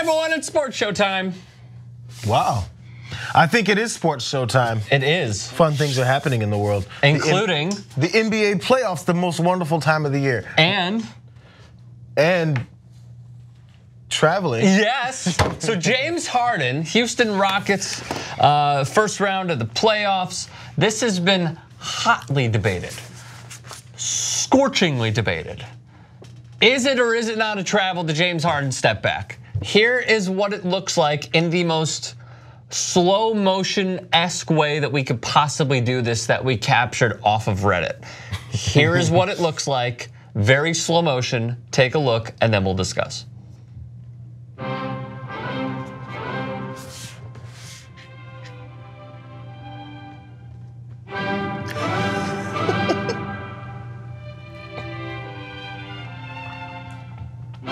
everyone, it's Sports Showtime. Wow. I think it is Sports Showtime. It is. Fun things are happening in the world. Including the NBA playoffs, the most wonderful time of the year. And traveling. Yes. So James Harden, Houston Rockets, first round of the playoffs. This has been hotly debated, scorchingly debated. Is it or is it not a travel to James Harden step back? Here is what it looks like in the most slow motion-esque way that we could possibly do this, that we captured off of Reddit. Here is what it looks like, very slow motion. Take a look and then we'll discuss.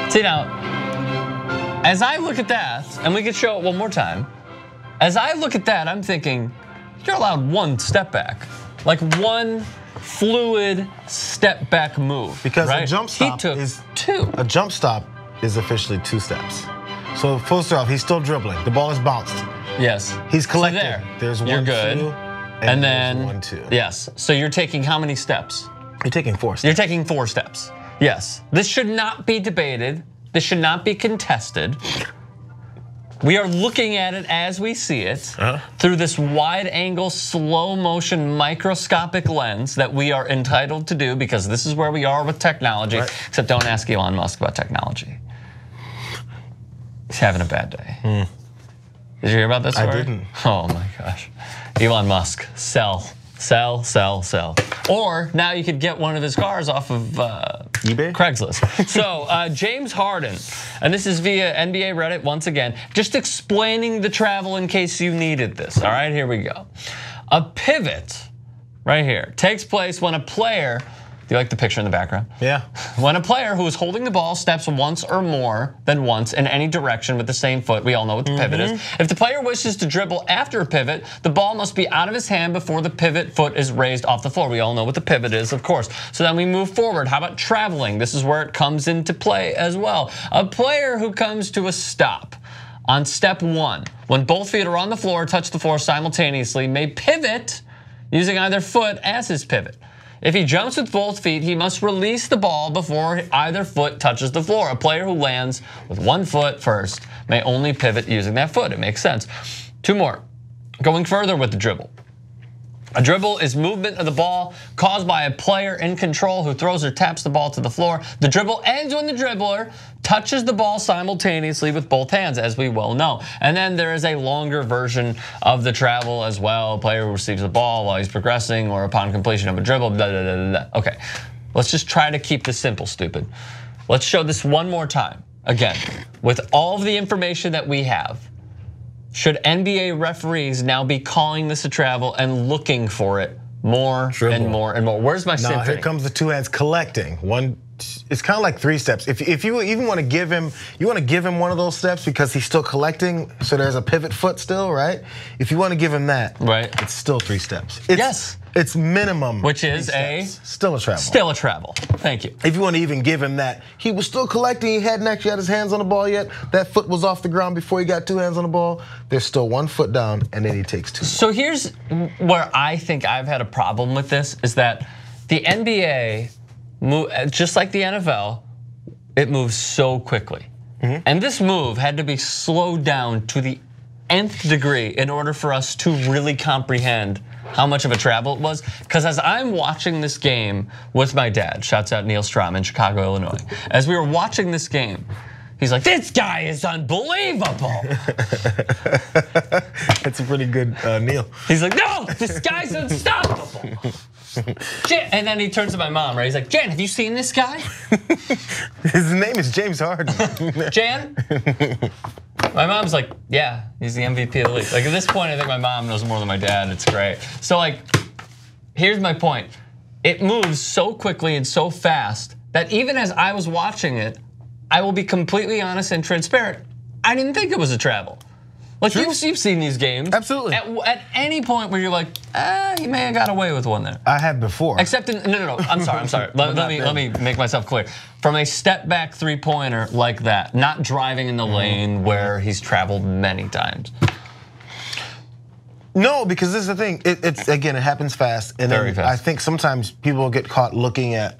See now, as I look at that, and we could show it one more time. As I look at that, I'm thinking, you're allowed one step back. Like one fluid step back move. Because right? a jump stop is two. A jump stop is officially 2 steps. So first off, he's still dribbling. The ball is bounced. Yes. He's collected. So there. There's you're 1, good. 2, and then there's 1, 2. Yes. So you're taking how many steps? You're taking 4 steps. You're taking 4 steps. Yes. This should not be debated. This should not be contested. We are looking at it as we see it through this wide angle, slow motion, microscopic lens that we are entitled to do because this is where we are with technology. Right. Except don't ask Elon Musk about technology. He's having a bad day. Did you hear about this story? I didn't. Oh my gosh. Elon Musk, sell. Sell, sell, sell. Or now you could get one of his cars off of eBay? Craigslist. So James Harden, and this is via NBA Reddit once again, just explaining the travel in case you needed this. All right, here we go. A pivot right here takes place when a player, do you like the picture in the background? Yeah. When a player who is holding the ball steps once or more than once in any direction with the same foot, we all know what the pivot is. If the player wishes to dribble after a pivot, the ball must be out of his hand before the pivot foot is raised off the floor. We all know what the pivot is, of course. So then we move forward. How about traveling? This is where it comes into play as well. A player who comes to a stop on step 1, when both feet are on the floor, touch the floor simultaneously, may pivot using either foot as his pivot. If he jumps with both feet, he must release the ball before either foot touches the floor. A player who lands with one foot first may only pivot using that foot. It makes sense. 2 more. Going further with the dribble. A dribble is movement of the ball caused by a player in control who throws or taps the ball to the floor. The dribble ends when the dribbler touches the ball simultaneously with both hands, as we well know. And then there is a longer version of the travel as well. A player who receives the ball while he's progressing or upon completion of a dribble, blah, blah, blah, blah. Okay, let's just try to keep this simple, stupid. Let's show this one more time. Again, with all of the information that we have, should NBA referees now be calling this a travel and looking for it more and more and more? Where's my symphony? Here comes the 2 hands collecting. It's kind of like 3 steps. If you even want to give him, one of those steps because he's still collecting, so there's a pivot foot still, right? If you want to give him that, right, it's still 3 steps. Yes. It's minimum. Which is still a travel. Still a travel. Thank you. If you want to even give him that, he was still collecting. He hadn't actually had his hands on the ball yet. That foot was off the ground before he got 2 hands on the ball. There's still 1 foot down, and then he takes 2. So here's where I think I've had a problem with this, is that the NBA, just like the NFL, it moves so quickly. And this move had to be slowed down to the nth degree in order for us to really comprehend how much of a travel it was. Because as I'm watching this game with my dad, shouts out Neil Strom in Chicago, Illinois. As we were watching this game, he's like, this guy is unbelievable. That's a pretty good Neil. He's like, no, this guy's unstoppable. Jan, and then he turns to my mom, right? He's like, Jan, have you seen this guy? His name is James Harden. Jan? My mom's like, yeah, he's the MVP of the league. Like at this point, I think my mom knows more than my dad. It's great. So like, here's my point. It moves so quickly and so fast that even as I was watching it, I will be completely honest and transparent, I didn't think it was a travel. Like you've seen these games. Absolutely. At any point where you're like, he may have got away with one there. I have before. Except no. I'm sorry. Let me make myself clear. From a step back 3-pointer like that, not driving in the lane where he's traveled many times. No, because this is the thing. It's again, it happens fast, and Very fast. I think sometimes people get caught looking at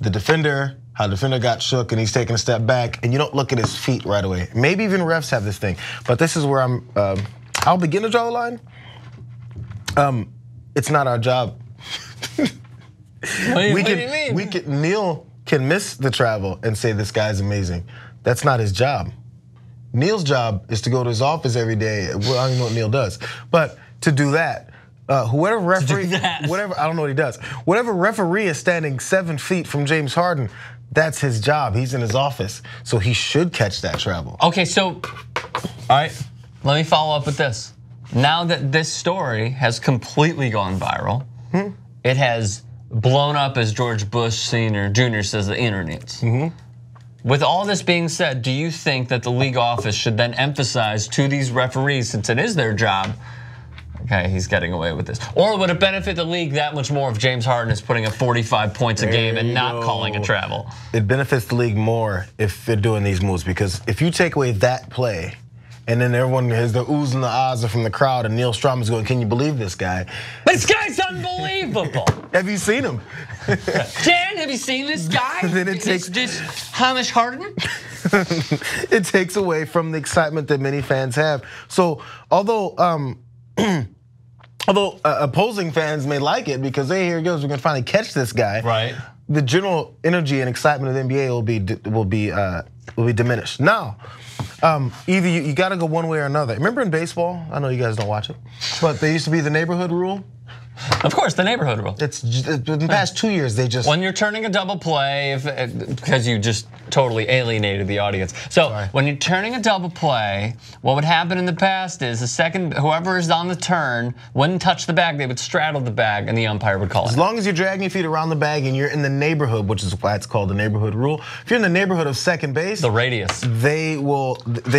the defender, how the defender got shook, and he's taking a step back, and you don't look at his feet right away. Maybe even refs have this thing, but this is where I'll begin to draw the line. It's not our job. What do you mean? Neil can miss the travel and say this guy's amazing. That's not his job. Neil's job is to go to his office every day. Well, I don't even know what Neil does, but to do that, whoever referee, whatever, I don't know what he does. Whatever referee is standing 7 feet from James Harden, that's his job. He's in his office, so he should catch that travel. Okay, so, all right, let me follow up with this. Now that this story has completely gone viral, it has blown up, as George Bush Sr. Jr. says, the internet. With all this being said, do you think that the league office should then emphasize to these referees, since it is their job, okay, he's getting away with this? Or would it benefit the league that much more if James Harden is putting up 45 points a game and not calling a travel? It benefits the league more if they're doing these moves, because if you take away that play, and then everyone has the oohs and the ahs from the crowd, and Neil Strom is going, can you believe this guy? This guy's unbelievable. Have you seen him? Jan, have you seen this guy? Then it takes this Hamish Harden. It takes away from the excitement that many fans have. So although opposing fans may like it because, hey, here he goes, we're gonna finally catch this guy. Right. The general energy and excitement of the NBA will be diminished. Now, either you got to go one way or another. Remember in baseball? I know you guys don't watch it, but there used to be the neighborhood rule. Of course, the neighborhood rule. It's in the past 2 years they just when you're turning a double play, because you just totally alienated the audience. So when you're turning a double play, what would happen in the past is whoever is on the turn wouldn't touch the bag; they would straddle the bag, and the umpire would call it. As long as you're dragging your feet around the bag and you're in the neighborhood, which is why it's called the neighborhood rule. If you're in the neighborhood of second base, the radius, they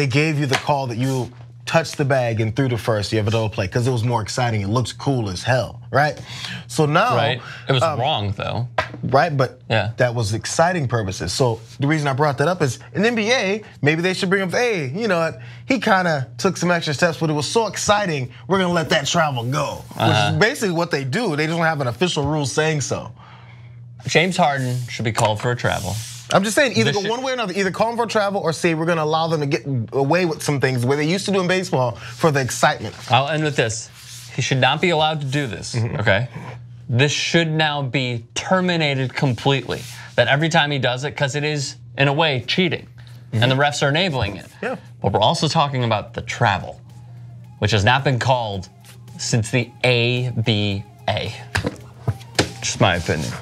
gave you the call that you touched the bag and threw to first. You have a double play because it was more exciting. It looks cool as hell, right? So now, right? It was wrong though, right? But yeah, that was exciting purposes. So the reason I brought that up is in the NBA, maybe they should bring up, hey, you know what? He kind of took some extra steps, but it was so exciting. We're gonna let that travel go, which is basically what they do. They just don't have an official rule saying so. James Harden should be called for a travel. I'm just saying, either go one way or another. Either call them for travel or say we're going to allow them to get away with some things the way they used to do in baseball for the excitement. I'll end with this. He should not be allowed to do this, okay? This should now be terminated completely. That every time he does it, because it is, in a way, cheating. And the refs are enabling it. Yeah. But we're also talking about the travel, which has not been called since the ABA. Just my opinion.